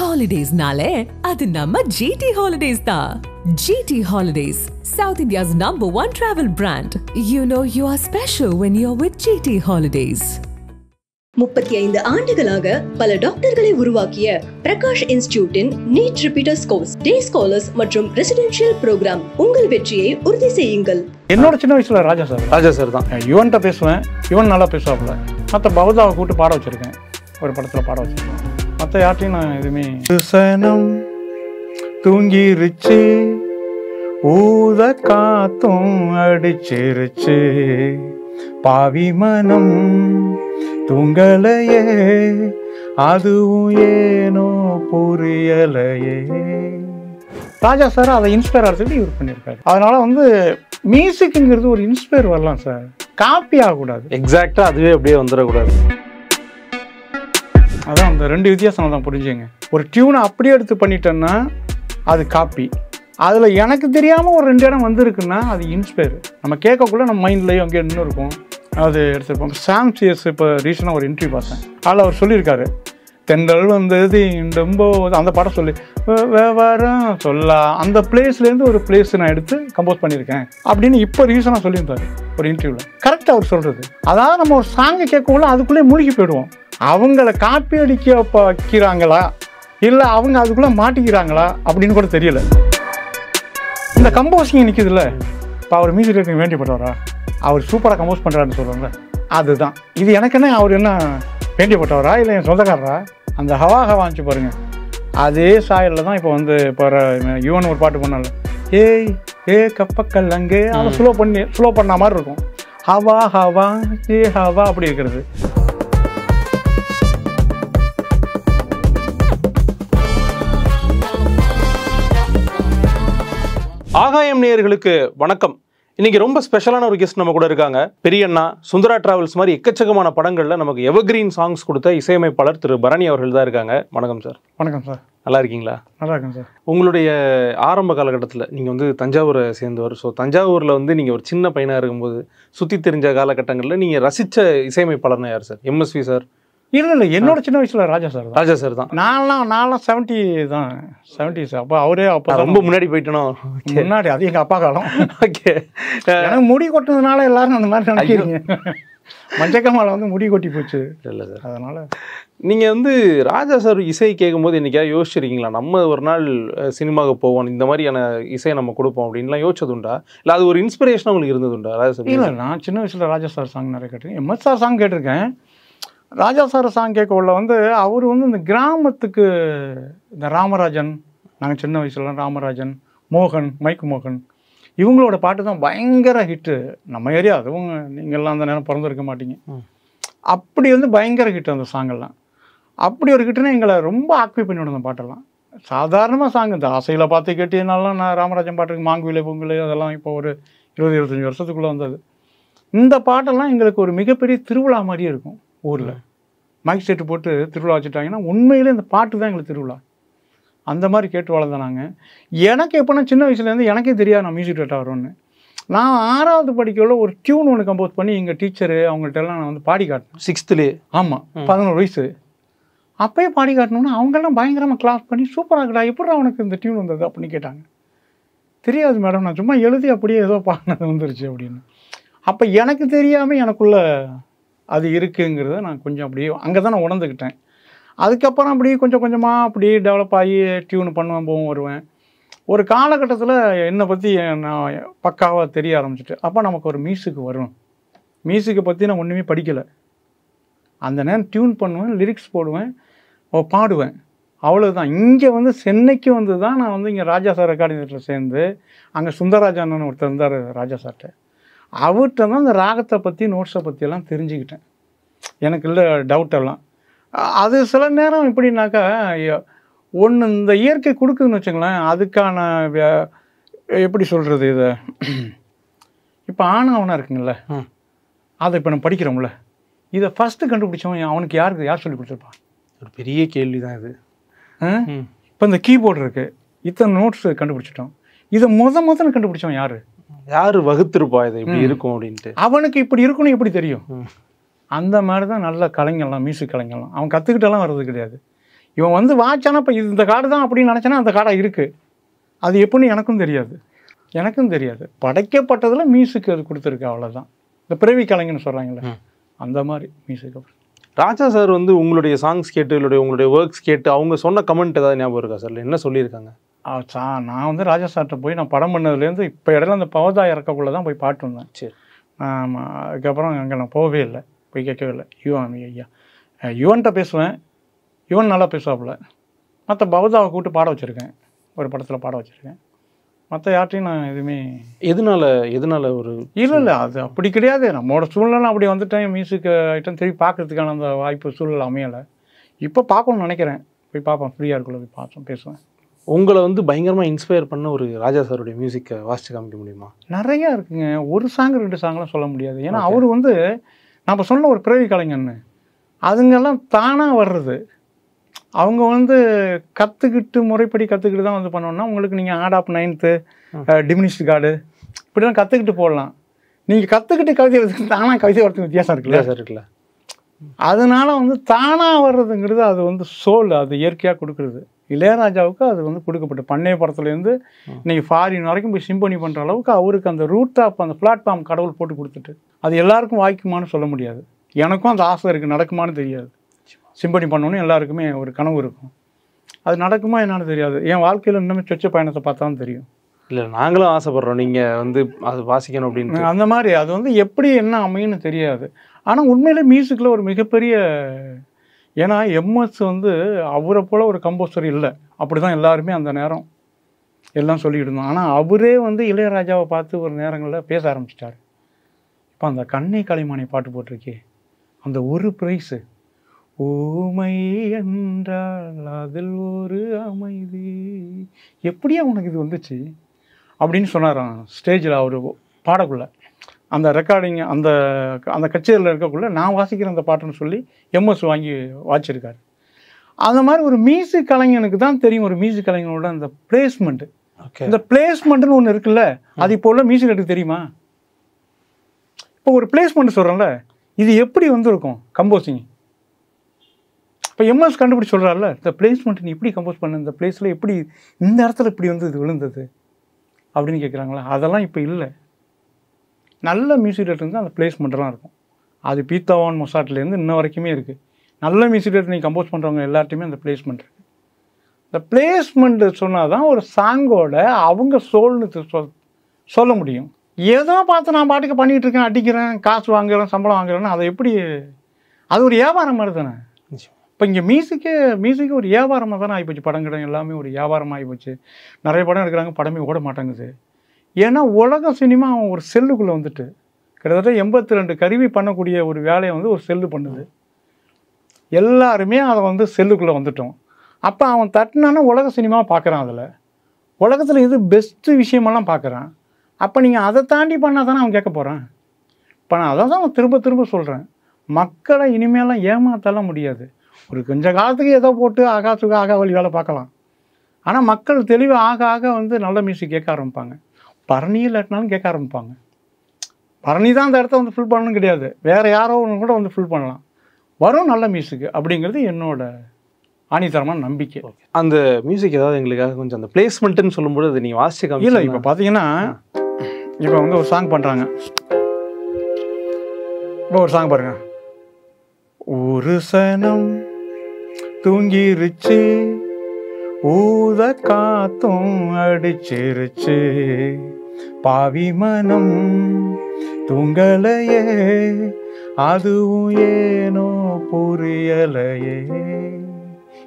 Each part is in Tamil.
Holidays-nale, adu namma GT Holidays da. GT Holidays, South India's #1 travel brand. You know you are special when you're with GT Holidays. 35 ஆண்டுகளாக பல டாக்டர்களை உருவாக்கிய பிரகாஷ் இன்ஸ்டிடியூட்டின் நீட் ரிப்பீட்டர்ஸ் கோர்ஸ், டே ஸ்காலர்ஸ் மற்றும் ரெசிடென்ஷியல் ப்ரோக்ராம். உங்கள் வெற்றியை உறுதி செய்யுங்கள். என்னோட சின்ன வயசுல ராஜா சார் தான். யுவன்கிட்ட பேசுவேன், யுவன் நல்லா பேசுவாப்புல. மற்ற பௌதாவை கூப்பிட்டு பாட வச்சிருக்கேன், ஒரு படத்தில் பாட வச்சிருக்கேன். மற்ற யார்ட்டையும் நான் எதுவுமே சனம் தூங்கிருச்சு, ஊத காத்தும் அடிச்சிருச்சு, பாவி மனம் தூங்கலையே, அதுவும் ஏனோ புரியலையே. ராஜா சார் அதை இன்ஸ்பயர் ஆகிறதுக்கு யூஸ் பண்ணியிருக்காரு. அதனால மியூசிக்குங்கிறது ஒரு இன்ஸ்பயர் வரலாம் சார், காப்பி ஆகக்கூடாது. எக்ஸாக்டாக அதுவே அப்படியே வந்துடக்கூடாது. அதான் அந்த ரெண்டு வித்தியாசம் தான் புரிஞ்சுங்க. ஒரு டியூனை அப்படியே எடுத்து பண்ணிட்டேன்னா அது காப்பி. அதில் எனக்கு தெரியாமல் ஒரு 2 இடம் வந்திருக்குன்னா அது இன்ஸ்பயர். நம்ம கேட்கக்குள்ள நம்ம மைண்ட்லேயும் அங்கேயே இன்னும் இருக்கும், அது எடுத்துருப்போம். சாம் சிஎஸ் இப்போ ரீசெண்டாக ஒரு இன்டர்வியூ பார்த்தேன். அதில் அவர் சொல்லியிருக்காரு, தென்றல் வந்தது ரொம்ப அந்த படம் சொல்லி விவரம் சொல்லலாம், அந்த பிளேஸ்லேருந்து ஒரு பிளேஸ் நான் எடுத்து கம்போஸ் பண்ணியிருக்கேன் அப்படின்னு இப்போ ரீசனாக சொல்லியிருந்தாரு ஒரு இன்டர்வியூவில். கரெக்டாக அவர் சொல்கிறது. அதாவது நம்ம ஒரு சாங்கை கேட்கக்குள்ள அதுக்குள்ளே மூழ்கி போயிடுவோம். அவங்கள காப்பி அடிக்க வைக்கிறாங்களா இல்லை அவங்க அதுக்குள்ளே மாட்டிக்கிறாங்களா அப்படின்னு கூட தெரியல. இந்த கம்போசிங் நிற்குதுல்ல, இப்போ அவர் மியூசிக் டைரக்டருக்கு வேண்டியப்பட்டவரா, அவர் சூப்பராக கம்போஸ் பண்ணுறாருன்னு சொல்கிறாங்க. அதுதான் இது. எனக்கு என்ன, அவர் என்ன வேண்டியப்பட்டவரா இல்லை என் சொந்தக்காரரா? அந்த ஹவாச்சு பாருங்கள், அதே சாயலில் தான் இப்போ இப்போ யுவன் ஒரு பாட்டு பண்ணால, ஏய் ஏ கப்பக்கல் அங்கே, அதை ஸ்லோ பண்ண மாதிரி இருக்கும். ஹவா ஹவா ஏ ஹவா அப்படி இருக்கிறது. ஆகாயம் நேயர்களுக்கு வணக்கம். இன்னைக்கு ரொம்ப ஸ்பெஷலான ஒரு கெஸ்ட் நம்ம கூட இருக்காங்க. பெரியண்ணா, சுந்தரா டிராவல்ஸ் மாதிரி எக்கச்சக்கமான படங்கள்ல நமக்கு எவர்கிரீன் சாங்ஸ் கொடுத்த இசையமைப்பாளர் திரு பரணி அவர்கள் தான் இருக்காங்க. வணக்கம் சார். வணக்கம் சார். நல்லா இருக்கீங்களா? நல்லா இருக்கேன் சார். உங்களுடைய ஆரம்ப காலகட்டத்தில் நீங்கள் தஞ்சாவூரை சேர்ந்தவர். ஸோ தஞ்சாவூரில் நீங்கள் ஒரு சின்ன பையனாக இருக்கும்போது சுற்றி தெரிஞ்ச காலகட்டங்களில் நீங்கள் ரசித்த இசையமைப்பாளர்னா யார் சார்? MSV sir? இல்லை, என்னோட சின்ன வயசுல ராஜா சார் தான். நான்லாம் 70 தான், 70s. அப்போ அவரே அப்போ ரொம்ப முன்னாடி போயிட்டனோ? முன்னாடி, அது எங்கள் அப்பா காலம். ஓகே. எனக்கு முடி கொட்டினதுனால எல்லாரும் அந்த மாதிரி நினைக்கிறீங்க. மஞ்சக்கமால முடி கொட்டி போச்சு. இல்லை சார், அதனால நீங்கள் ராஜா சார் இசை கேட்கும்போது என்னைக்கா யோசிச்சிருக்கீங்களா, நம்ம ஒரு நாள் சினிமாவுக்கு போவோம், இந்த மாதிரியான இசையை நம்ம கொடுப்போம் அப்படின்லாம் யோசிச்சதுண்டா? இல்லை அது ஒரு இன்ஸ்பிரேஷனாக உங்களுக்கு இருந்ததுண்டா ராஜா சார்? இல்லை, நான் சின்ன வயசில் ராஜா சார் சாங் நிறைய கேட்டிருக்கேன். எம்எஸ் சார் சாங் கேட்டிருக்கேன். ராஜா சார் சாங் கேட்க உள்ள அவர் இந்த கிராமத்துக்கு, இந்த ராமராஜன், நாங்கள் சின்ன வயசுல ராமராஜன், மோகன், மைக் மோகன், இவங்களோட பாட்டு தான் பயங்கர ஹிட்டு நம்ம ஏரியா. அதுவும் நீங்கள்லாம் அந்த நேரம் பிறந்திருக்க மாட்டீங்க. அப்படி பயங்கர ஹிட்டு அந்த சாங்கெல்லாம். அப்படி ஒரு ஹிட்டுன்னா எங்களை ரொம்ப ஆக்யூபை பண்ணி விடும் அந்த பாட்டெல்லாம். சாதாரணமாக சாங், இந்த ஆசையில் பார்த்து கேட்டீங்கனாலாம் நான் ராமராஜன் பாட்டுக்கு மாங்குவிலை பொங்கல் அதெல்லாம் இப்போ ஒரு 20-25 வருஷத்துக்குள்ளே வந்தது. இந்த பாட்டெல்லாம் எங்களுக்கு ஒரு மிகப்பெரிய திருவிழா மாதிரியே இருக்கும். ஊரில் மைக் செட்டு போட்டு திருவிழா வச்சுட்டாங்கன்னா உண்மையிலே இந்த பாட்டு தான் எங்களுக்கு திருவிழா. அந்த மாதிரி கேட்டு வளர்ந்தேன் நாங்கள். எனக்கு எப்போனா சின்ன வயசுலேருந்து எனக்கே தெரியாது நான் மியூசிக் டேரக்டர் வரும்னு. நான் 6வது படிக்கல ஒரு டியூன் ஒன்று கம்போஸ் பண்ணி எங்கள் டீச்சரு அவங்கள்ட்டெல்லாம் நான் பாடி காட்டினேன். 6th? ஆமாம், 11 வயசு. அப்போயே பாடி காட்டணுன்னா அவங்கெல்லாம் பயங்கரமாக கிளாஸ் பண்ணி சூப்பராக இருக்கடா, எப்படா அவனுக்கு இந்த டியூன் வந்தது அப்படின்னு கேட்டாங்க. தெரியாது மேடம், நான் சும்மா எழுதி அப்படியே ஏதோ பாடினது வந்துருச்சு அப்படின்னு. அப்போ எனக்கு தெரியாமல் எனக்குள்ளே அது இருக்குங்கிறத நான் கொஞ்சம் அப்படியே அங்கே தான் நான் உணர்ந்துக்கிட்டேன். அதுக்கப்புறம் அப்படியே கொஞ்சம் கொஞ்சமாக அப்படியே டெவலப் ஆகி டியூன் பண்ணுவேன், போவோம் வருவேன். ஒரு காலகட்டத்தில் என்னை பற்றி நான் பக்காவாக தெரிய ஆரம்பிச்சிட்டு, அப்போ நமக்கு ஒரு மியூசிக் வரும். மியூசிக்கை பற்றி நான் ஒன்றுமே படிக்கலை. அந்த நேரம் டியூன் பண்ணுவேன், லிரிக்ஸ் போடுவேன், பாடுவேன், அவ்வளோதான். இங்கே சென்னைக்கு தான் நான் இங்கே ராஜா சார் ரெக்கார்டிங் தியேட்டரில் சேர்ந்து, அங்கே சுந்தரராஜன் ஒருத்தர் இருந்தார் ராஜா சார்கிட்ட. அவர்கிட்ட தான் இந்த ராகத்தை பற்றி நோட்ஸை பற்றியெல்லாம் தெரிஞ்சுக்கிட்டேன். எனக்கு இல்லை டவுட்டெல்லாம். அது சில நேரம் எப்படின்னாக்கா, ஒன்று இந்த இயற்கை கொடுக்குதுன்னு வச்சுங்களேன், அதுக்கான எப்படி சொல்கிறது, இதை இப்போ ஆணவனாக இருக்குங்கள, அதை இப்போ நம்ம படிக்கிறோம்ல, இதை ஃபஸ்ட்டு கண்டுபிடிச்சவன் அவனுக்கு யார் சொல்லி கொடுத்துருப்பான்? ஒரு பெரிய கேள்வி தான் இது. இப்போ இந்த கீபோர்டு இருக்குது, இத்தனை நோட்ஸ் கண்டுபிடிச்சிட்டோம், இதை முதல்ல கண்டுபிடிச்சவன் யார் வகுத்திருப்பா இது இப்படி இருக்கும் அப்படின்ட்டு? அவனுக்கு இப்படி இருக்கணும் எப்படி தெரியும்? அந்த மாதிரி தான் நல்ல கலைஞர்லாம், மியூசிக் கலைஞர்லாம் அவன் கற்றுக்கிட்டெல்லாம் வர்றது கிடையாது. இவன் வந்து வாச்சானா இப்போ இந்த கார்டு தான் அப்படின்னு நினச்சானா அந்த கார்டாக இருக்குது. அது எப்படின்னு எனக்கும் தெரியாது. படைக்கப்பட்டதில் மியூசிக் அது கொடுத்துருக்கு, அவ்வளோதான். இந்த பிறவி கலைஞன்னு சொல்கிறாங்களே அந்த மாதிரி மியூசிக். ராஜா சார் வந்து உங்களுடைய சாங்ஸ் கேட்டு உங்களுடைய ஒர்க்ஸ் கேட்டு அவங்க சொன்ன கமெண்ட் ஏதாவது ஞாபகம் இருக்கா சார்? என்ன சொல்லியிருக்காங்க? நான் வந்து ராஜா சார்கிட்ட போய் நான் படம் பண்ணதுலேருந்து இப்போ இடையில அந்த பவதா இறக்கக்குள்ளே தான் போய் பாட்டு வந்தேன். சரி. அதுக்கப்புறம் அங்கே நான் போகவே இல்லை, போய் கேட்கவே இல்லை. ஐயா யுவன்கிட்ட பேசுவேன், யுவன் நல்லா பேசுவாப்புல. மற்ற பவதாவை கூப்பிட்டு பாட வச்சுருக்கேன், ஒரு படத்தில் பாட வச்சுருக்கேன். மற்ற யார்ட்டையும் நான் எதுவுமே எதனால ஒரு இல்லை அது அப்படி கிடையாது. நம்மளோட சூழ்நிலை அப்படி வந்துட்டேன். மியூசிக் ஐட்டம் திரும்பி பார்க்கறதுக்கான அந்த வாய்ப்பு சூழ்நிலை அமையலை. இப்போ பார்க்கணும்னு நினைக்கிறேன், போய் பார்ப்பேன், ஃப்ரீயாக இருக்குள்ள போய் பார்ப்போம், பேசுவேன். உங்களை வந்து பயங்கரமாக இன்ஸ்பயர் பண்ண ஒரு ராஜா சாருடைய மியூசிக்கை வாசித்து காமிக்க முடியுமா? நிறையா இருக்குங்க. ஒரு சாங் 2 சாங்லாம் சொல்ல முடியாது. ஏன்னா அவர் வந்து நம்ம சொன்ன ஒரு பிறவி கலைஞன்னு அதுங்கெல்லாம் தானாக வர்றது. அவங்க வந்து முறைப்படி கற்றுக்கிட்டு தான் வந்து பண்ணோன்னா உங்களுக்கு நீங்கள் add app 9th diminished card இப்படிலாம் கற்றுக்கிட்டு போடலாம். நீங்கள் கற்றுக்கிட்டு கவிதை எழுதுக்கு தானாக கவிதை வரதுக்கு வித்தியாசம் இருக்குல்ல. அதனால வந்து தானாக வர்றதுங்கிறது அது வந்து சோல், அது இயற்கையாக கொடுக்குறது. இளையராஜாவுக்கு அது வந்து கொடுக்கப்பட்டு பண்ணைய படத்துலேருந்து இன்னைக்கு ஃபாரின் வரைக்கும் போய் சிம்பனி பண்ணுற அளவுக்கு அவருக்கு அந்த ரூட் ஆப் அந்த பிளாட்ஃபார்ம் கடவுள் போட்டு கொடுத்துட்டு அது எல்லாருக்கும் வாய்க்குமான்னு சொல்ல முடியாது. எனக்கும் அந்த ஆசை இருக்குது, நடக்குமான்னு தெரியாது. சிம்பனி பண்ணணுன்னு எல்லாருக்குமே ஒரு கனவு இருக்கும். அது நடக்குமா என்னன்னு தெரியாது. என் வாழ்க்கையில் இன்னுமே சொச்ச பயணத்தை பார்த்தா தான் தெரியும். இல்லை நாங்களும் ஆசைப்படுறோம் நீங்கள் வந்து அது வாசிக்கணும் அப்படின்னு. அந்த மாதிரி அது வந்து எப்படி என்ன அமையும்னு தெரியாது. ஆனால் உண்மையிலே மியூசிக்கில் ஒரு மிகப்பெரிய, ஏன்னா எம்எஸ் வந்து அவரை போல் ஒரு கம்போசர் இல்லை, அப்படி தான் எல்லாருமே அந்த நேரம் எல்லாம் சொல்லிக்கிட்டு இருந்தோம். ஆனால் அவரே வந்து இளையராஜாவை பார்த்து ஒரு நேரங்களில் பேச ஆரம்பிச்சிட்டார். இப்போ அந்த கண்ணை கலைமானி பாட்டு போட்டிருக்கே, அந்த ஒரு ப்ரைஸு ஓமை என்றால் அதில் ஒரு அமைதி, எப்படியா உனக்கு இது வந்துச்சு அப்படின்னு சொன்னாராம் ஸ்டேஜில் அவர் பாடக்குள்ள. அந்த ரெக்கார்டிங் அந்த அந்த கச்சேரியில் இருக்கக்குள்ள நான் வாசிக்கிறேன் அந்த பாட்டுன்னு சொல்லி எம்எஸ் வாங்கி வாச்சிருக்காரு. அந்த மாதிரி ஒரு மியூசிக் கலைஞனுக்கு தான் தெரியும் ஒரு மியூசிக் கலைஞனோட அந்த பிளேஸ்மெண்ட்டு. இந்த பிளேஸ்மெண்ட்டுன்னு ஒன்று இருக்குல்ல, அது இப்போ உள்ள மியூசிக் எடுக்க தெரியுமா? இப்போ ஒரு பிளேஸ்மெண்ட் சொல்கிறேன்ல, இது எப்படி வந்துருக்கும் கம்போசிங்? இப்போ எம்எஸ் கண்டுபிடிச்சி சொல்கிறாருல, இந்த பிளேஸ்மெண்ட் நீ எப்படி கம்போஸ் பண்ண, இந்த பிளேஸில் எப்படி இந்த இடத்துல இப்படி வந்து இது விழுந்தது அப்படின்னு கேட்குறாங்களா? அதெல்லாம் இப்போ இல்லை. நல்ல மியூசிக் டேரக்டர் வந்து அந்த பிளேஸ்மெண்ட்லாம் இருக்கும். அது பீத்தாவான் மொசாட்லேருந்து இன்ன வரைக்குமே இருக்குது. நல்ல மியூசிக் டேரக்டர் நீங்கள் கம்போஸ் பண்ணுறவங்க எல்லார்ட்டையுமே அந்த பிளேஸ்மெண்ட் இருக்குது. இந்த பிளேஸ்மெண்ட்டு சொன்னால் தான் ஒரு சாங்கோட அவங்க சோல்னு சொல்ல முடியும். ஏதோ பார்த்து நான் பாட்டுக்கு பண்ணிகிட்டு இருக்கேன், அடிக்கிறேன், காசு வாங்குறேன், சம்பளம் வாங்குறேன்னா அதை எப்படி, அது ஒரு வியாபாரம் மாதிரி தானே. இப்போ இங்கே மியூசிக்கு ஒரு வியாபாரமாக தானே ஆகிப்போச்சு. படம் கிடம் எல்லாமே ஒரு வியாபாரமாக ஆகிப்போச்சு. நிறைய படம் எடுக்கிறாங்க, படமே ஓட மாட்டேங்குது. ஏன்னா உலக சினிமா அவன் ஒரு செல்லுக்குள்ளே வந்துட்டு கிட்டத்தட்ட 82 கருவி பண்ணக்கூடிய ஒரு வேலையை வந்து ஒரு செல்லு பண்ணுது. எல்லாருமே அதை வந்து செல்லுக்குள்ளே வந்துட்டோம். அப்போ அவன் தட்டினானா உலக சினிமா பார்க்குறான், அதில் உலகத்தில் இது பெஸ்ட்டு விஷயமெல்லாம் பார்க்குறான். அப்போ நீங்கள் அதை தாண்டி பண்ணால் தானே அவன் கேட்க போகிறான். இப்போ நான் அதை தான் அவன் திரும்ப சொல்கிறேன், மக்களை இனிமேலாம் ஏமாற்றலாம் முடியாது. ஒரு கொஞ்ச காலத்துக்கு ஏதோ போட்டு ஆகாசுக்கு வழி வேலை பார்க்கலாம். ஆனால் மக்கள் தெளிவாக ஆக வந்து நல்ல மியூசிக் கேட்க ஆரம்பிப்பாங்க. பரணி இல்லாட்டினாலும் கேட்க ஆரம்பிப்பாங்க. பரணி தான் அந்த இடத்த வந்து ஃபில் பண்ணணும் கிடையாது, வேறு யாரோ ஒன்று கூட வந்து ஃபில் பண்ணலாம், வரும் நல்ல மியூசிக்கு அப்படிங்கிறது என்னோட ஆணித்தரமான நம்பிக்கை. அந்த மியூசிக் ஏதாவது எங்களுக்காக கொஞ்சம் அந்த பிளேஸ்மெண்ட்டுன்னு சொல்லும்போது அது நீங்கள் வாசிக்க இல்லை. இப்போ பார்த்தீங்கன்னா இப்போ வந்து ஒரு சாங் பண்ணுறாங்க, இப்போ ஒரு சாங் பாருங்க, ஒரு சனம் தூங்கிருச்சு ஊத காத்தும் அடிச்சிருச்சு பாவி மனம் தூங்கலையே அதுவும் ஏனோ புரியலையே.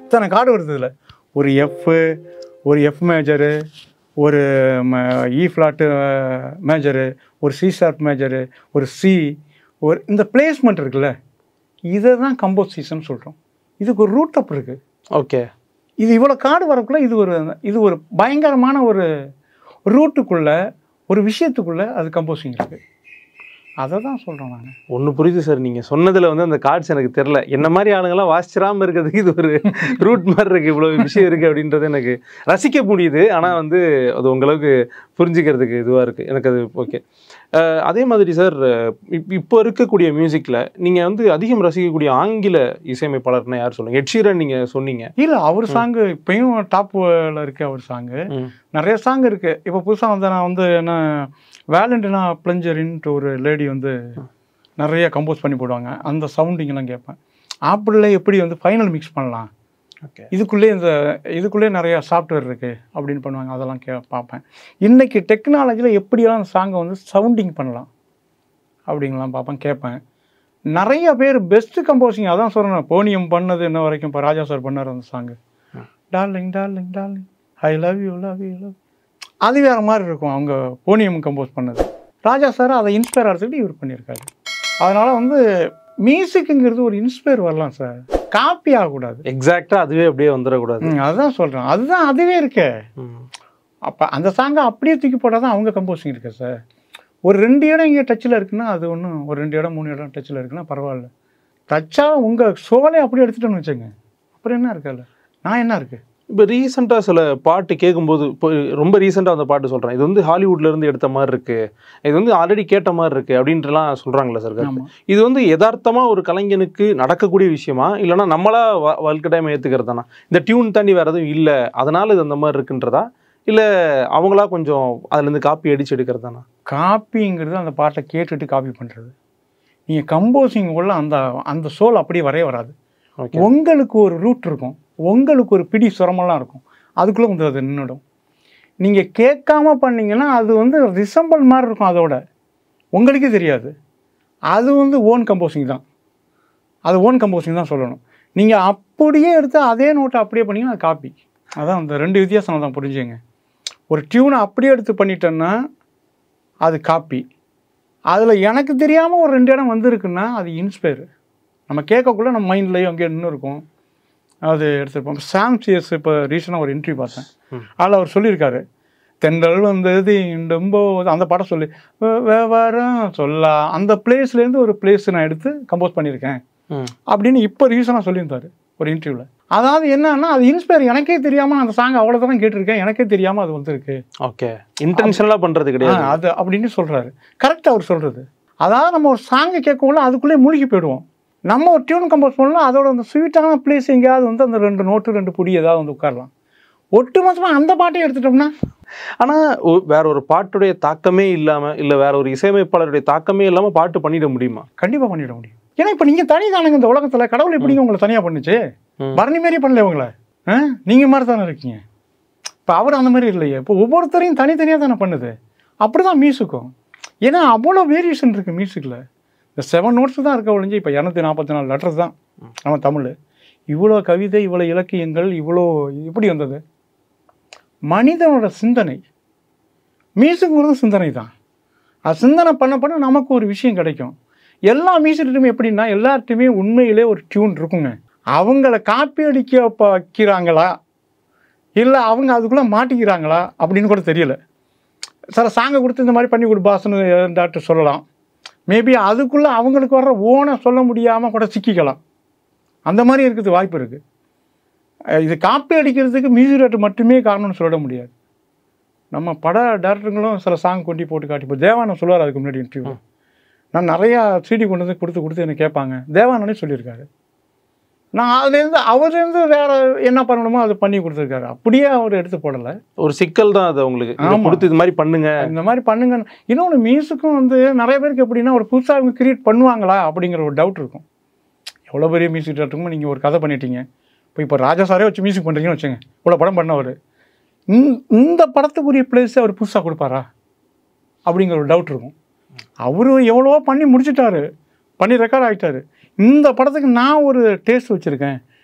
இத்தனை கார்டு வருதுல, ஒரு எஃப் மேஜரு, ஒரு இ ஃப்ளாட்டு மேஜரு, ஒரு சி ஷார்ப் மேஜரு, ஒரு சி, ஒரு இந்த பிளேஸ்மெண்ட் இருக்குல்ல, இதை தான் கம்போசிஷன் சொல்கிறோம். இதுக்கு ஒரு ரூட் அப் இருக்குது. ஓகே, இது இவ்வளோ கார்டு வரக்குள்ளே இது ஒரு பயங்கரமான ஒரு ரூட்டுக்குள்ளே ஒரு விஷயத்துக்குள்ளே அது கம்போசிங் இருக்குது. அதை தான் சொல்கிறோம் நாங்கள். ஒன்று புரியுது சார், நீங்கள் சொன்னதில் வந்து அந்த கார்ட்ஸ் எனக்கு தெரில. என்ன மாதிரி ஆளுங்கெல்லாம் வாசிச்சிடாமல் இருக்கிறதுக்கு இது ஒரு ரூட் மாதிரி இருக்குது, இவ்வளோ விஷயம் இருக்குது அப்படின்றது எனக்கு ரசிக்க முடியுது. ஆனால் வந்து அது உங்களுக்கு புரிஞ்சுக்கிறதுக்கு இதுவாக இருக்குது, எனக்கு அது ஓகே. அதே மாதிரி சார், இப்போ இருக்கக்கூடிய மியூசிக்கில் நீங்கள் வந்து அதிகம் ரசிக்கக்கூடிய ஆங்கில இசையமைப்பாளர்னா யார் சொல்லுங்கள்? எட் ஷீரன் நீங்கள் சொன்னீங்க. இல்லை, அவர் சாங்கு இப்பயும் டாப்பில் இருக்குது. அவர் சாங்கு நிறைய சாங் இருக்குது. இப்போ புதுசாக வந்து நான் வந்து என்ன வேலண்டினா பிளஞ்சரின்ட்டு ஒரு லேடி வந்து நிறைய கம்போஸ் பண்ணி போடுவாங்க. அந்த சவுண்டிங்கெல்லாம் கேட்பேன். ஆப்பிளில் எப்படி வந்து ஃபைனல் மிக்ஸ் பண்ணலாம், ஓகே, இதுக்குள்ளே நிறையா சாஃப்ட்வேர் இருக்குது அப்படின்னு பண்ணுவாங்க. அதெல்லாம் பார்ப்பேன். இன்றைக்கி டெக்னாலஜியில் எப்படியெல்லாம் அந்த சாங்கை வந்து சவுண்டிங் பண்ணலாம் அப்படிங்கலாம் பார்ப்பேன், கேட்பேன். நிறைய பேர் பெஸ்ட்டு கம்போசிங் அதான் சொல்கிறேன். போனியம் பண்ணது இன்ன வரைக்கும் இப்போ ராஜா சார் பண்ணார் அந்த song, darling darling darling I love you love you love. அது வேறு மாதிரி இருக்கும். அவங்க போனியம் கம்போஸ் பண்ணது. ராஜா சார் அதை இன்ஸ்பயர் ஆகிறதுக்கு இவர் பண்ணியிருக்காரு. அதனால் வந்து மியூசிக்குங்கிறது ஒரு இன்ஸ்பயர் வரலாம் சார், காப்பி ஆகக்கூடாது. எக்ஸாக்டாக அதுவே அப்படியே வந்துடக்கூடாது. அதுதான் சொல்கிறேன். அதுவே இருக்கு. அப்போ அந்த சாங்கை அப்படியே தூக்கி போட்டால் தான் அவங்க கம்போசிங் இருக்கு சார். ஒரு 2 இடம் இங்கே டச்சில் இருக்குன்னா அது ஒன்றும், ஒரு 2 இடம் 3 இடம் டச்சில் இருக்குன்னா பரவாயில்ல. டச்சாக உங்கள் ஷோலே அப்படியே எடுத்துட்டோன்னு வச்சுங்க, அப்புறம் என்ன இருக்குல்ல, நான் என்ன இருக்குது. இப்போ ரீசெண்டாக சில பாட்டு கேட்கும்போது, இப்போ ரொம்ப ரீசெண்டாக அந்த பாட்டு சொல்கிறேன், இது வந்து ஹாலிவுட்லேருந்து எடுத்த மாதிரி இருக்குது, இது வந்து ஆல்ரெடி கேட்ட மாதிரி இருக்குது அப்படின்ட்டுலாம் சொல்கிறாங்களே சார். இது வந்து யதார்த்தமாக ஒரு கலைஞனுக்கு நடக்கக்கூடிய விஷயமா, இல்லைனா நம்மளா வாழ்க்கை டைம் ஏற்றுக்கிறது தானா? இந்த டியூன் தாண்டி வேறு எதுவும் இல்லை அதனால் இது அந்த மாதிரி இருக்குன்றதா, இல்லை அவங்களா கொஞ்சம் அதுலேருந்து காப்பி அடித்து எடுக்கிறது தானா? காப்பிங்கிறது அந்த பாட்டை கேட்டுட்டு காப்பி பண்ணுறது. நீங்கள் கம்போசிங் உள்ள அந்த சோல் அப்படியே வரவே வராது. உங்களுக்கு ஒரு ரூட் இருக்கும், உங்களுக்கு ஒரு பிடி சுரமெல்லாம் இருக்கும், அதுக்குள்ளே வந்து அது நின்றுடும். நீங்கள் கேட்காம பண்ணிங்கன்னா அது வந்து ரிசம்பிள் மாதிரி இருக்கும், அதோட உங்களுக்கே தெரியாது. அது வந்து ஓன் கம்போசிங் தான், அது ஓன் கம்போசிங் தான் சொல்லணும். நீங்கள் அப்படியே எடுத்து அதே நோட்டை அப்படியே பண்ணிங்கன்னா அது காப்பி. அதான் அந்த 2 வித்தியாசம் தான், புரிஞ்சுங்க. ஒரு டியூனை அப்படியே எடுத்து பண்ணிட்டேன்னா அது காப்பி. அதில் எனக்கு தெரியாமல் ஒரு 2 இடம் வந்திருக்குன்னா அது இன்ஸ்பயர். நம்ம கேட்கக்குள்ளே நம்ம மைண்ட்லேயும் அங்கேயே இன்னும் இருக்கும், அது எடுத்துருப்போம். சாம் சிஎஸ் இப்போ ரீசெண்டாக ஒரு இன்டர்வியூ பார்த்தேன். அதில் அவர் சொல்லியிருக்காரு, தென்றல் வந்தது ரொம்ப அந்த பாட்டை சொல்லி விவரம் சொல்ல அந்த பிளேஸ்லேருந்து ஒரு பிளேஸ் நான் எடுத்து கம்போஸ் பண்ணியிருக்கேன் அப்படின்னு இப்போ ரீசனாக சொல்லியிருந்தார் ஒரு இன்டர்வியூவில். அதாவது என்னன்னா அது இன்ஸ்பயர், எனக்கே தெரியாமல் அந்த சாங் அவ்வளோதான் கேட்டிருக்கேன், எனக்கே தெரியாமல் அது வந்துருக்கு. ஓகே, இன்டென்ஷனலாக பண்ணுறது கிடையாது அது அப்படின்னு சொல்கிறாரு. கரெக்டாக அவர் சொல்கிறது. அதாவது நம்ம ஒரு சாங்கை கேட்கக்குள்ள அதுக்குள்ளே மூழ்கி போயிடுவோம். நம்ம ஒரு டியூன் கம்போஸ் பண்ணலாம், அதோட அந்த ஸ்வீட்டான பிளேஸ் எங்கேயாவது வந்து அந்த 2 நோட்டு 2 புடி ஏதாவது வந்து உட்காரலாம். ஒட்டு மொத்தமாக அந்த பாட்டையும் எடுத்துட்டோம்னா, ஆனால் வேற ஒரு பாட்டுடைய தாக்கமே இல்லாமல், இல்லை வேற ஒரு இசையமைப்பாளருடைய தாக்கமே இல்லாமல் பாட்டு பண்ணிட முடியுமா? கண்டிப்பாக பண்ணிட முடியும். ஏன்னா இப்போ நீங்கள் தனி தானுங்க இந்த உலகத்தில். கடவுள் எப்படிங்க உங்களை தனியாக பண்ணுச்சு? பரணி மாரி பண்ணல உங்களை, நீங்கள் மாதிரி தானே இருக்கீங்க. இப்போ அவர் அந்த மாதிரி இல்லையே. இப்போ ஒவ்வொருத்தரையும் தனித்தனியாக தானே பண்ணுது. அப்படி தான் மியூசிக்கும். ஏன்னா அவ்வளோ வேரியேஷன் இருக்குது மியூசிக்கில். இந்த 7 நோட்ஸ் தான் இருக்க ஒழிஞ்சு இப்போ 244 லெட்டர்ஸ் தான் நம்ம தமிழ். இவ்வளோ கவிதை, இவ்வளோ இலக்கியங்கள், இவ்வளோ எப்படி வந்தது? மனிதனோட சிந்தனை. மியூசிக்ங்கிறது சிந்தனை தான். அது சிந்தனை பண்ண நமக்கு ஒரு விஷயம் கிடைக்கும். எல்லா மியூசிக்கிட்டுமே எப்படின்னா எல்லார்ட்டையுமே உண்மையிலே ஒரு டியூன் இருக்குங்க. அவங்கள காப்பி அடிக்க வைக்கிறாங்களா இல்லை அவங்க அதுக்குள்ளே மாட்டிக்கிறாங்களா அப்படின்னு கூட தெரியல. சில சாங்கை கொடுத்து இந்த மாதிரி பண்ணி கொடுப்பாசுன்னு டாக்டர் சொல்லலாம். மேபி அதுக்குள்ளே அவங்களுக்கு வர்ற ஓனை சொல்ல முடியாமல் கூட சிக்கிக்கலாம். அந்த மாதிரி இருக்கிறது வாய்ப்பு இருக்குது. இது காப்பி அடிக்கிறதுக்கு மியூசிக் டேரக்டர் மட்டுமே காரணம்னு சொல்ல முடியாது. நம்ம பட டேரக்டருங்களும் சில சாங் கொண்டு போட்டு காட்டி, இப்போ தேவானந்த் சொல்லுவார் அதுக்கு முன்னாடி இன்டர்வியூ, நான் நிறையா சிடி கொண்டு வந்து கொடுத்து எனக்கு கேட்பாங்க. தேவானந்தே சொல்லியிருக்காரு, நான் அவர்லேருந்து வேறு என்ன பண்ணணுமோ அதை பண்ணி கொடுத்துருக்காரு. அப்படியே அவர் எடுத்து போடலை. ஒரு சிக்கல் தான் அது அவங்களுக்கு. கொடுத்து இது மாதிரி பண்ணுங்க, இந்த மாதிரி பண்ணுங்க. இன்னொன்று மியூசிக்கும் வந்து நிறைய பேருக்கு எப்படின்னா ஒரு புதுசாக அவங்க கிரியேட் பண்ணுவாங்களா அப்படிங்கிற ஒரு டவுட் இருக்கும். எவ்வளோ பெரிய மியூசிக் டேரக்டருக்கும் நீங்கள் ஒரு கதை பண்ணிட்டீங்க. இப்போ ராஜா சாரே வச்சு மியூசிக் பண்ணுறீங்கன்னு வச்சுங்க, இவ்வளோ படம் பண்ணவர், இந்த படத்துக்குரிய பிளேஸை அவர் புதுசாக கொடுப்பாரா அப்படிங்கிற ஒரு டவுட் இருக்கும். அவரு எவ்வளவோ பண்ணி முடிச்சுட்டாரு, பண்ணி ரெக்கார்ட் ஆகிட்டாரு. இந்த படத்துக்கு நான் ஒரு டேஸ்ட் வச்சுருக்கேன்,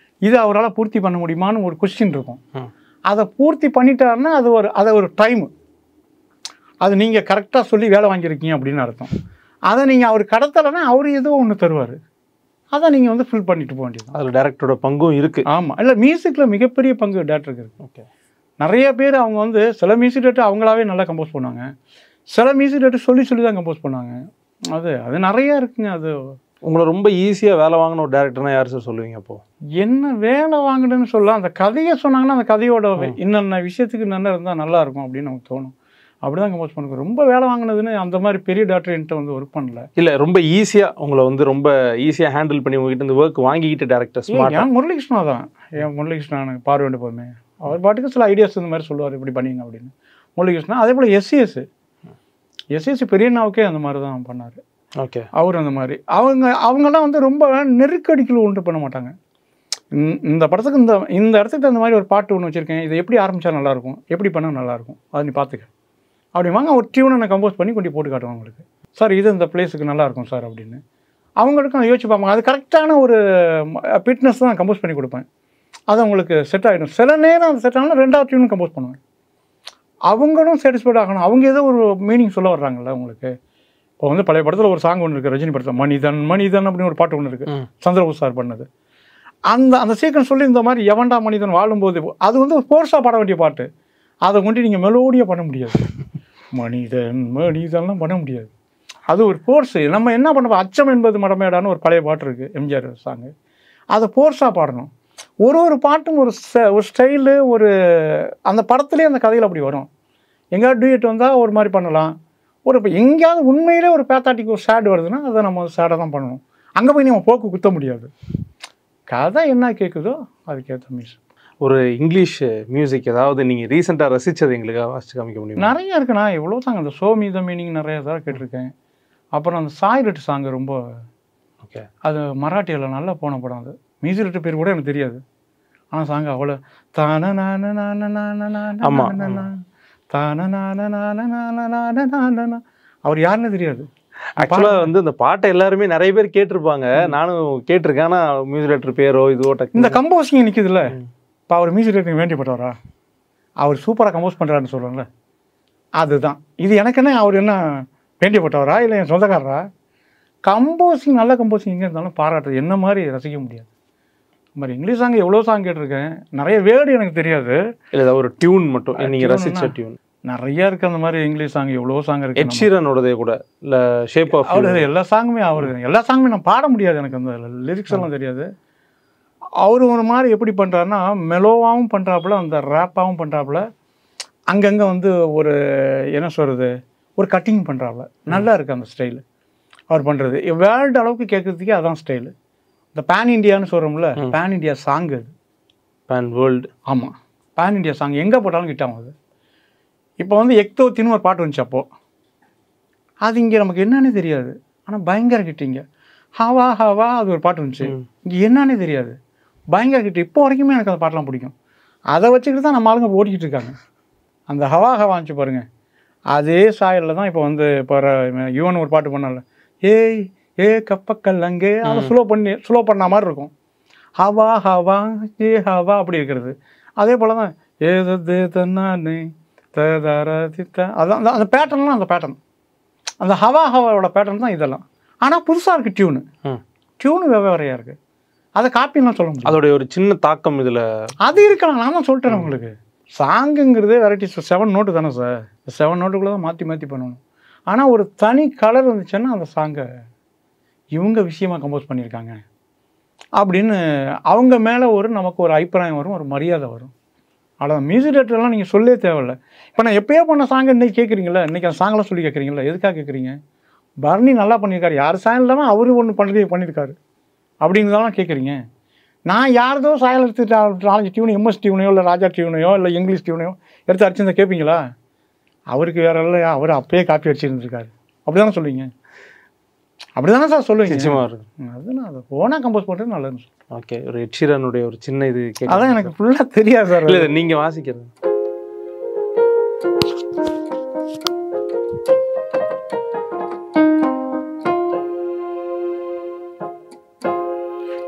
இது அவரால் பூர்த்தி பண்ண முடியுமான்னு ஒரு கொஸ்டின் இருக்கும். அதை பூர்த்தி பண்ணிட்டாருன்னா அதை ஒரு டைமு, அது நீங்கள் கரெக்டாக சொல்லி வேலை வாங்கியிருக்கீங்க அப்படின்னு அர்த்தம். அதை நீங்கள் அவர் கடத்தலைன்னா அவர் ஏதோ ஒன்று தருவார், அதை நீங்கள் வந்து ஃபில் பண்ணிட்டு போக வேண்டியது. அதில் டேரக்டரோட பங்கும் இருக்குது. ஆமாம், இல்லை மியூசிக்கில் மிகப்பெரிய பங்கு டேரக்டருக்கு இருக்குது. ஓகே, நிறைய பேர் அவங்க வந்து சில மியூசிக் டேரக்டர் அவங்களாவே நல்லா கம்போஸ் பண்ணுவாங்க, சில மியூசிக் டேரக்டர் சொல்லி தான் கம்போஸ் பண்ணுவாங்க. அது நிறைய இருக்குங்க. அது உங்களை ரொம்ப ஈஸியாக வேலை வாங்கின ஒரு டேரக்டர்னா யார் சார் சொல்லுவீங்க அப்போ? என்ன வேலை வாங்குதுன்னு சொல்லலாம், அந்த கதையை சொன்னாங்கன்னா அந்த கதையோட இன்னென்ன விஷயத்துக்கு என்னென்ன இருந்தால் நல்லா இருக்கும் அப்படின்னு நமக்கு தோணும். அப்படிதான் கம்போஸ் பண்ணுங்க. ரொம்ப வேலை வாங்கினதுன்னு அந்த மாதிரி பெரிய டாக்டர் என்கிட்ட வந்து ஒர்க் பண்ணல. இல்லை, ரொம்ப ஈஸியாக உங்களை வந்து ரொம்ப ஈஸியாக ஹேண்டில் பண்ணி உங்ககிட்ட இந்த ஒர்க் வாங்கிக்கிட்டு டேரக்டர்ஸ் ஏன் முரளிகிருஷ்ணா தான். ஏன் முரளிகிருஷ்ணா எனக்கு பார்வையிட்டு போதுமே, அவர் பாட்டுக்கு சில ஐடியாஸ் இந்த மாதிரி சொல்லுவார், இப்படி பண்ணிங்க அப்படின்னு. முரளிகிருஷ்ணா அதே போல் எஸ்எஸ் பெரியண்ணாவுக்கே அந்த மாதிரி தான் பண்ணார். ஓகே, அவர் அந்த மாதிரி அவங்கெல்லாம் வந்து ரொம்ப நெருக்கடிக்குள்ள ஒன்று பண்ண மாட்டாங்க. இந்த படத்துக்கு இந்த இடத்துக்கு அந்த மாதிரி ஒரு பாட்டு ஒன்று வச்சுருக்கேன், இதை எப்படி ஆரம்பித்தா நல்லாயிருக்கும், எப்படி பண்ணால் நல்லாயிருக்கும், அதை நீ பார்த்துக்க அப்படிவாங்க. ஒரு டியூனை நான் கம்போஸ் பண்ணி கொண்டு போட்டு காட்டுவாங்க அவங்களுக்கு. சார் இது இந்த பிளேஸுக்கு நல்லாயிருக்கும் சார் அப்படின்னு. அவங்களுக்கும் அதை யோசிச்சு பார்ப்பாங்க. அது கரெக்டான ஒரு ஃபிட்னஸ் தான் கம்போஸ் பண்ணி கொடுப்பேன். அது அவங்களுக்கு செட் ஆகிடும். சில நேரம் அது செட் ஆனால் 2வது டியூனும் கம்போஸ் பண்ணுவேன். அவங்களும் சாட்டிஸ்ஃபைட் ஆகணும். அவங்க ஏதோ ஒரு மீனிங் சொல்ல வர்றாங்கல்ல உங்களுக்கு. இப்போ வந்து பழைய படத்தில் ஒரு சாங் ஒன்று இருக்குது, ரஜினி படத்தில் மனிதன் அப்படின்னு ஒரு பாட்டு ஒன்று இருக்குது, சந்திரபோஸ் சார் பண்ணது. அந்த சீக்கிரம் சொல்லி இந்த மாதிரி எவன்டா மனிதன் வாழும்போது அது வந்து ஃபோர்ஸாக பாட வேண்டிய பாட்டு. அதை கொண்டு நீங்கள் மெலோடியாக பண்ண முடியாது. மனிதன்லாம் பண்ண முடியாது. அது ஒரு ஃபோர்ஸு. நம்ம என்ன பண்ண அச்சம் என்பது மடமேடான்னு ஒரு பழைய பாட்டு இருக்குது, எம்ஜிஆர் சாங்கு. அதை ஃபோர்ஸாக பாடணும். ஒரு பாட்டும் ஒரு ஸ்டைலு, ஒரு அந்த படத்துலேயே அந்த கதையில் அப்படி வரும். எங்கேயாவது டூயட் வந்தால் ஒரு மாதிரி பண்ணலாம். இப்போ எங்கேயாவது உண்மையிலே ஒரு பேத்தாட்டிக்கு ஒரு ஷேட் வருதுன்னா அதை நம்ம ஷேடாக தான் பண்ணணும். அங்கே போய் நம்ம போக்கு குத்த முடியாது. கதை என்ன கேட்குதோ அதுக்கேற்ற மியூசிக். ஒரு இங்கிலீஷ் மியூசிக் ஏதாவது நீங்கள் ரீசெண்டாக ரசித்தது எங்களுக்காக வாசித்து காமிக்க முடியும்? நிறைய இருக்குண்ணா, எவ்வளோ தாங்க. அந்த ஷோ மீ த மீனிங் நிறைய தான் கேட்டிருக்கேன். அப்புறம் அந்த சாய்லெட் சாங்கு ரொம்ப ஓகே, அது மராட்டியில் நல்லா போன படம். அது மியூசிக் பேர் கூட எனக்கு தெரியாது, ஆனால் சாங்கு அவ்வளோ தான அவர் யாருன்னு தெரியாது. ஆக்சுவலாக வந்து இந்த பாட்டை எல்லாருமே நிறைய பேர் கேட்டிருப்பாங்க, நானும் கேட்டிருக்கேன். ஆனால் மியூசிக் டைரக்டர் பேரோ இதுவோ இந்த கம்போசிங் நிற்குதுல்ல, இப்போ அவர் மியூசிக் டைரக்டர் வேண்டியப்பட்டவரா, அவர் சூப்பராக கம்போஸ் பண்ணுறாருன்னு சொல்கிறோம்ல, அதுதான் இது. எனக்கு என்ன அவர் என்ன வேண்டியப்பட்டவரா இல்லை என் சொந்தக்காரரா? கம்போசிங் நல்ல கம்போசிங் எங்கே இருந்தாலும் பாராட்டுறது என்ன மாதிரி ரசிக்க முடியாது. இந்த மாதிரி இங்கிலீஷ் சாங் எவ்வளோ சாங் கேட்டிருக்கேன், நிறைய வேர்டு எனக்கு தெரியாது. இல்லை ஒரு டியூன் மட்டும் நீங்கள் ரசித்த டியூன் நிறைய இருக்குது. அந்த மாதிரி இங்கிலீஷ் சாங் எவ்வளோ சாங் இருக்குது. எட் ஷீரனோடதே கூட இல்லை ஷேப் ஆஃப் அவர் எல்லா சாங்குமே எல்லா சாங்குமே நான் பாட முடியாது, எனக்கு அந்த லிரிக்ஸ் எல்லாம் தெரியாது. அவர் ஒரு மாதிரி எப்படி பண்ணுறாருன்னா மெலோவாகவும் பண்ணுறாப்புல, அந்த ரேப்பாகவும் பண்ணுறாப்புல, அங்கங்கே வந்து ஒரு என்ன சொல்கிறது ஒரு கட்டிங் பண்ணுறாப்புல. நல்லா இருக்குது அந்த ஸ்டைலு அவர் பண்ணுறது. வேர்ல்டு அளவுக்கு கேட்குறதுக்கே அதான் ஸ்டைலு. இந்த பேன் இண்டியான்னு சொல்கிறோம்ல, பேன் இண்டியா சாங் அது. Pan world. ஆமாம், பேன் இண்டியா சாங் எங்கே போட்டாலும் கிட்டாகும் அது. இப்போ வந்து எக்தோத்தின்னு ஒரு பாட்டு வந்துச்சு அப்போது, அது இங்கே நமக்கு என்னன்னே தெரியாது, ஆனால் பயங்கர கிட்டிங்க. ஹவா ஹவா அது ஒரு பாட்டு வந்துச்சு, இங்கே என்னன்னே தெரியாது, பயங்கர கிட்டு. இப்போ வரைக்குமே எனக்கு அந்த பாட்டெலாம் பிடிக்கும். அதை வச்சுக்கிட்டு தான் நம்ம ஆளுங்க ஓடிக்கிட்டு இருக்காங்க. அந்த ஹவா ஹவா வந்துச்சு பாருங்கள், அதே சாயலில் தான் இப்போ வந்து இப்போ யுவன் ஒரு பாட்டு பண்ணல, ஏ கப்பக்கல் அங்கே, அதை ஸ்லோ பண்ண மாதிரி இருக்கும். ஹவா ஹவா ஹவா அப்படி இருக்கிறது. அதே போல் தான் ஏதே தன்னானே அதான் அந்த பேட்டர்ன்லாம், அந்த பேட்டர்ன் அந்த ஹவா ஹவாவோட பேட்டர்ன் தான் இதெல்லாம். ஆனால் புதுசாக இருக்குது டியூனு வெவ்வேறையாக இருக்குது. அதை காப்பின்லாம் சொல்ல முடியும். அதோடைய ஒரு சின்ன தாக்கம் இதில் அது இருக்கலாம். நான் தான் சொல்லிட்டேன் உங்களுக்கு, சாங்குங்கிறதே வெரைட்டிஸ் 7 நோட்டு தானே சார். 7 நோட்டுக்குள்ளே தான் மாற்றி பண்ணணும். ஆனால் ஒரு தனி கலர் வந்துச்சுன்னா அந்த சாங்கை இவங்க விஷயமாக கம்போஸ் பண்ணியிருக்காங்க அப்படின்னு அவங்க மேலே நமக்கு ஒரு அபிப்பிராயம் வரும், ஒரு மரியாதை வரும். அவ்வளோ மியூசிக் டேரக்டர்லாம் நீங்கள் சொல்லவே தேவையில்லை. இப்போ நான் எப்போயோ பண்ண சாங்கை இன்றைக்கி கேட்குறீங்களா, இன்றைக்கி அந்த சாங்கெலாம் சொல்லி கேட்குறீங்களா, எதுக்காக கேட்குறீங்க? பரணி நல்லா பண்ணியிருக்காரு, யார் சாயல் இல்லாமல் அவரு ஒன்று பண்ணியிருக்காரு அப்படிங்கிறதெல்லாம் கேட்குறீங்க. நான் யாரதோ சாயல் எடுத்துட்டு 4 டியூனு, எம்எஸ் டியூனையோ இல்லை ராஜா டியூனையோ இல்லை இங்கிலீஷ் டியூனையோ எடுத்து அடிச்சிருந்தா கேட்பீங்களா? அவருக்கு வேற இல்லையா, அவர் அப்பயே காப்பி அடிச்சிருந்துருக்காரு. அப்படி தானே சொல்லுவீங்க? அப்படி தானே சார் சொல்லுவீங்க? நிச்சயமாக இருக்கும். அதுனா அதை ஓனாக கம்போஸ் பண்ணுறது நல்லதுன்னு சொல்லுவேன். ஓகே, ஒரு எட் ஷீரனுடைய ஒரு சின்ன இது அதான் எனக்கு ஃபுல்லாக தெரியாது சார். இல்லை நீங்கள் வாசிக்கிறது.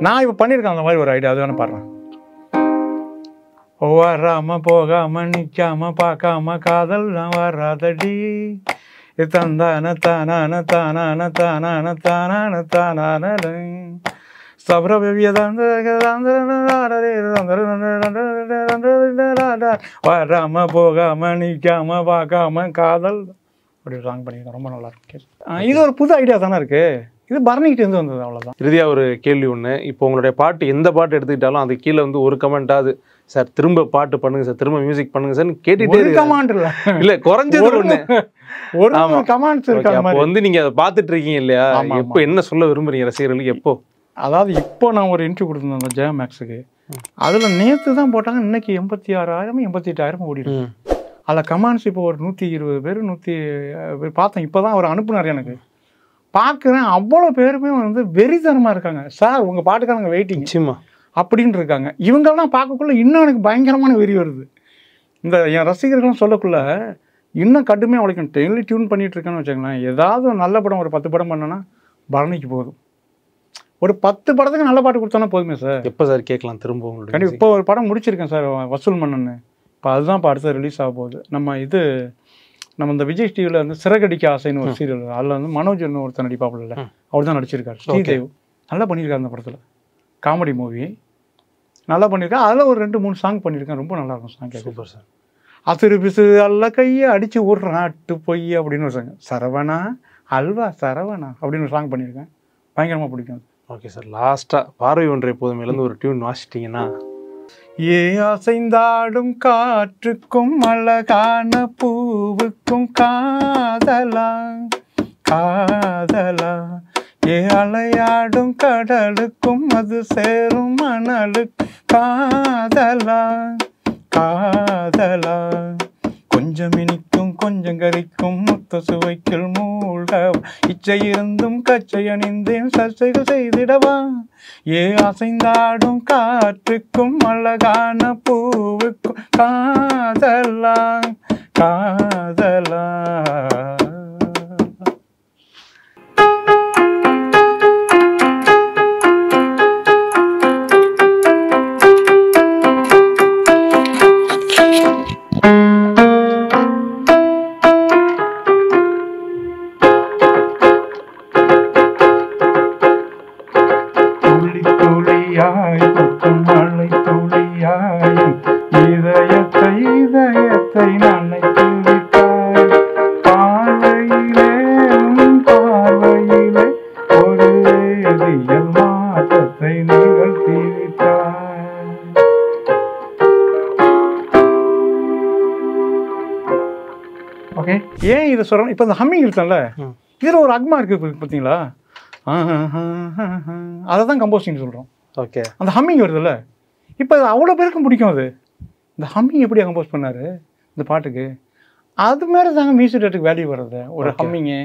நான் இப்போ பண்ணியிருக்கேன் அந்த மாதிரி ஒரு ஐடியா, அது வேணும் பாடுறேன். வராம போகாம நிற்காம பார்க்காம காதல் நான் வராதடி தந்தான தானான தானான தானான தானான தானான சபர வராம போகாம நிற்காம பார்க்காம காதல் அப்படி ஒரு சாங் பண்ணியிருக்கேன், ரொம்ப நல்லா இருக்கு. இது ஒரு புது ஐடியா தானே இருக்குது, இது பரணிக்கிட்டேருந்து வந்தது, அவ்வளோதான். இறுதியாக ஒரு கேள்வி ஒன்று, இப்போ உங்களுடைய பாட்டு எந்த பாட்டு எடுத்துக்கிட்டாலும் அது கீழே வந்து ஒரு கமெண்ட்டாவது சார் திரும்ப பாட்டு பண்ணுங்க சார், திரும்ப மியூசிக் பண்ணுங்க சார் கேட்டுட்டே கமெண்ட் இல்லை குறைஞ்சது ஒன்று ஒரு கமெண்ட்ஸ் இருக்கு. அப்போ வந்து நீங்கள் அதை பார்த்துட்டு இருக்கீங்க இல்லையா, எப்போ என்ன சொல்ல விரும்புறீங்க ரசிகர்களுக்கு? எப்போ? அதாவது இப்போ நான் ஒரு இன்டர்வியூ கொடுத்துருந்தேன் ஜெயா மேக்ஸுக்கு, அதில் நேற்று தான் போட்டாங்க, இன்னைக்கு 86,000 88,000 ஓடிட்டு. அதில் கமெண்ட்ஸ் இப்போ ஒரு 120 பேர் 100 பார்த்தேன். இப்போ தான் அவர் அனுப்புனார் எனக்கு, பார்க்குறேன். அவ்வளோ பேருமே வந்து வெறித்தனமாக இருக்காங்க. சார் உங்கள் பாட்டுக்காரங்க வெயிட்டிங் அப்படின்னு இருக்காங்க. இவங்கெல்லாம் பார்க்கக்குள்ள இன்னும் எனக்கு பயங்கரமான வெறி வருது. இந்த என் ரசிகர்கள்லாம் சொல்லக்குள்ள இன்னும் கடுமையாக உழைக்கணும். டெய்லி டியூன் பண்ணிகிட்டு இருக்கேன்னு வச்சுக்கோங்களேன். ஏதாவது நல்ல படம் ஒரு 10 படம் பண்ணேன்னா பரணிக்கு போதும். ஒரு 10 படத்துக்கு நல்ல பாட்டு கொடுத்தோன்னா போதுமே சார். எப்போ சார் கேட்கலாம் திரும்ப உங்களுக்கு? கண்டிப்பாக இப்போ ஒரு படம் முடிச்சிருக்கேன் சார், வசூல் மன்னன்னு. இப்போ அதுதான் இப்போ அடுத்து ரிலீஸ் ஆக போகுது. நம்ம இந்த விஜய் டிவியில் வந்து சிறகடிக்க ஆசைன்னு ஒரு சீரியல், அதில் வந்து மனோஜ்னு ஒருத்தர் நடிப்பாப்புல, அவர் தான் நடிச்சிருக்காரு. ஸ்ரீதேவ் நல்லா பண்ணியிருக்காரு அந்த படத்தில், காமெடி மூவி நல்லா பண்ணியிருக்கேன். அதில் ஒரு 2-3 சாங் பண்ணியிருக்கேன், ரொம்ப நல்லாயிருக்கும் சாங். Super sir. அசிறு பிசு அல்ல கையை அடித்து ஒரு நாட்டு பொய் அப்படின்னு ஒரு சாங், சரவணா அல்வா சரவணா அப்படின்னு ஒரு சாங் பண்ணியிருக்கேன், பயங்கரமாக பிடிக்கும். ஓகே சார், லாஸ்ட்டாக பார்வை ஒன்றை போதுமேலேருந்து ஒரு டியூன் வாசிட்டிங்கன்னா. ஏ அசைந்தாடும் காற்றுக்கும் அழகான பூவுக்கும் காதலா காதலா, ஏ அலையாடும் கடலுக்கும் அது சேரும் மணலுக்கு காதலா காதலா, கொஞ்சம் இனிக்கும் கொஞ்சம் கரிக்கும் முத்த சுவைக்குள் மூழ்க இச்சை இருந்தும் கச்சை அணிந்தேன் சர்ச்சைகள் செய்திடவா, ஏ அசைந்தாடும் காற்றுக்கும் அழகான பூவுக்கும் காதலா காதலா. ஓகே, ஏன் இதை சொல்கிறேன், இப்போ இந்த ஹம்மிங் இருக்குல்ல, இதில் ஒரு அக்மா இருக்குது பார்த்தீங்களா, அதை தான் கம்போசிங் சொல்கிறோம். ஓகே, அந்த ஹம்மிங் வருதுல்ல, இப்போ அது அவ்வளோ பேருக்கும் பிடிக்கும். அது இந்த ஹம்மிங் எப்படி கம்போஸ் பண்ணார் இந்த பாட்டுக்கு, அது மாதிரி தாங்க மியூசிக் டேரக்டருக்கு வேல்யூ வர்றது. ஒரு ஹம்மிங்கு,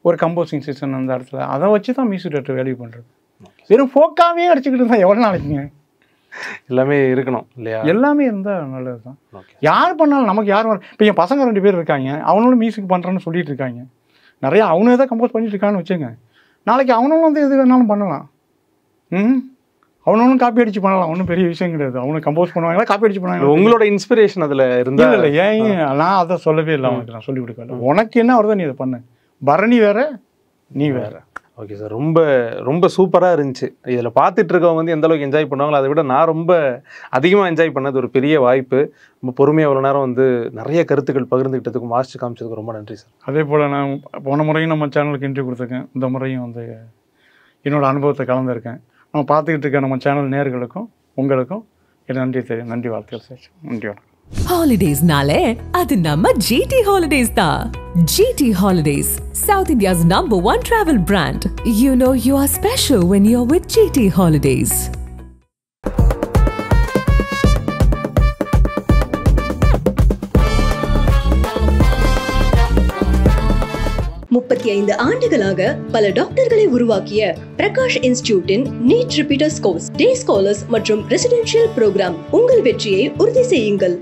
ஒரு கம்போசிங் சிஸ்டம் அந்த இடத்துல, அதை வச்சு தான் மியூசிக் டேரக்டர் வேல்யூ பண்ணுறது. வெறும் ஃபோக்காவே அடிச்சுக்கிட்டு இருந்தால் எவ்வளோ நாளைக்குங்க? எல்லாமே இருக்கணும் இல்லையா? எல்லாமே இருந்தால் நல்லது தான். யார் பண்ணாலும் நமக்கு யார் வர, இப்போ என் பசங்க 2 பேர் இருக்காங்க, அவனும் மியூசிக் பண்ணுறேன்னு சொல்லிட்டு இருக்காங்க. நிறையா அவனு எதாவது கம்போஸ் பண்ணிட்டு இருக்கான்னு வச்சுங்க, நாளைக்கு அவனும் வந்து எது வேணாலும் பண்ணலாம். அவனும் காப்பி அடிச்சு பண்ணலாம், ஒன்றும் பெரிய விஷயம் கிடையாது. அவனு கம்போஸ் பண்ணுவாங்களா காப்பி அடிச்சு பண்ணுவாங்க. உங்களோட இன்ஸ்பிரேஷன் அதில் இருந்தால் இல்லை, ஏன் நான் அதை சொல்லவே இல்லை, அவனுக்கு நான் சொல்லிக் கொடுக்கல. உனக்கு என்ன வருதோ நீ இதை பண்ணு, பரணி வேற நீ வேற. ஓகே சார், ரொம்ப ரொம்ப சூப்பராக இருந்துச்சு. இதில் பார்த்துட்டு இருக்கவங்க வந்து எந்த அளவுக்கு என்ஜாய் பண்ணுவாங்களோ அதை விட நான் ரொம்ப அதிகமாக என்ஜாய் பண்ணது ஒரு பெரிய வாய்ப்பு. ரொம்ப பொறுமையாக அவ்வளோ நேரம் வந்து நிறைய கருத்துக்கள் பகிர்ந்துக்கிட்டதுக்கும் வாசித்து காமிச்சதுக்கு ரொம்ப நன்றி சார். அதே போல் நான் போன முறையும் நம்ம சேனலுக்கு இன்டர்வியூ கொடுத்துருக்கேன், இந்த முறையும் வந்து என்னோட அனுபவத்தை கலந்துருக்கேன். நம்ம பார்த்துக்கிட்டு இருக்க நம்ம சேனல் நேயர்களுக்கும் உங்களுக்கும் என் நன்றி தெரியும், நன்றி வாழ்த்துக்கள் சார். நன்றி. Holidays nale adu namma GT Holidays da. GT Holidays, South India's #1 travel brand. You know you are special when you're with GT Holidays. முப்பத்தி 5 ஆண்டுகளாக பல டாக்டர்களை உருவாக்கிய பிரகாஷ் இன்ஸ்டிடியூட்டின் நீட் ரிப்பீட்டர்ஸ் கோர்ஸ், டே ஸ்காலர்ஸ் மற்றும் ரெசிடென்ஷியல் ப்ரோக்ராம். உங்கள் வெற்றியை உறுதி செய்யுங்கள்.